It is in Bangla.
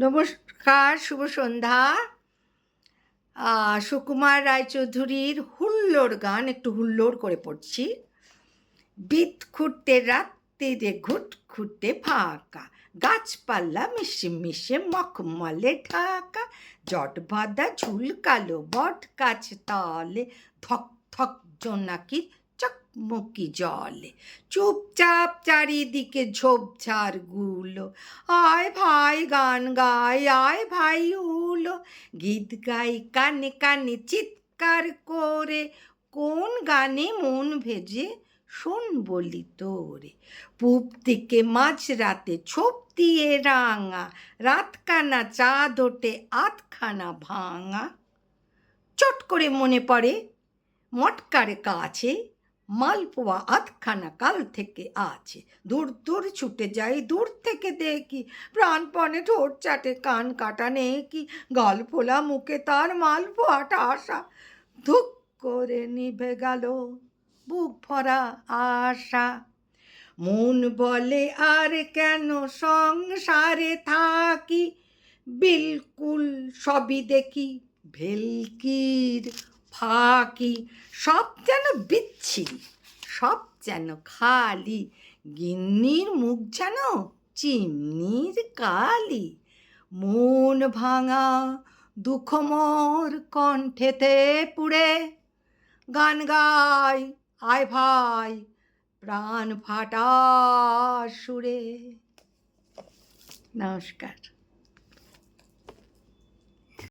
নমস্কার, শুভ সন্ধ্যা। সুকুমার রায়চৌধুরীর হুল্লোড় গান একটু হুল্লোড় করে পড়ছি। বিদ খুঁড়তে রাত্রিরে ঘুট খুঁড়তে ফাঁকা, গাছপালা মিশে মিশে মখমলে ঢাকা, জট বাঁধা ঝুলকালো বট গাছ তলে, ধক ধক জোনাকি চকমকি জলে, চুপচাপ চারিদিকে ঝোপঝাড় গুলো, আয় ভাই গান গাই, আয় ভাই হুলো, গীত গাই কানে কানে চিৎকার করে, কোন গানে মন ভেজে শোন বলি তোরে। পূব দিকে মাঝরাতে ছোপ দিয়ে রাঙা, রাতকানা চাঁদ ওঠে আধখানা ভাঙা, চট করে মনে পড়ে মটকার কাছে মালপোয়া আধখানা কাল থেকে আছে, দূর দূর ছুটে যাই, দূর থেকে দেখি প্রাণপণে ঠোঁট চাটে কান কাটা নেকি, গাল ফোলা মুখে তার মালপোয়াটা আসা, ধুক করে নিভে গেল বুক ভরা আশা। মন বলে আর কেন সংসারে থাকি, বিলকুল সবই দেখি ভেলকির ফাঁকি, সব যেন বিচ্ছিরি, সব যেন খালি, গিন্নির মুখ যেন চিমনির কালি। মন ভাঙা দুঃখমোর কণ্ঠেতে পুড়ে, গান গাই আয় ভাই প্রাণ ফাটা সুরে। নমস্কার।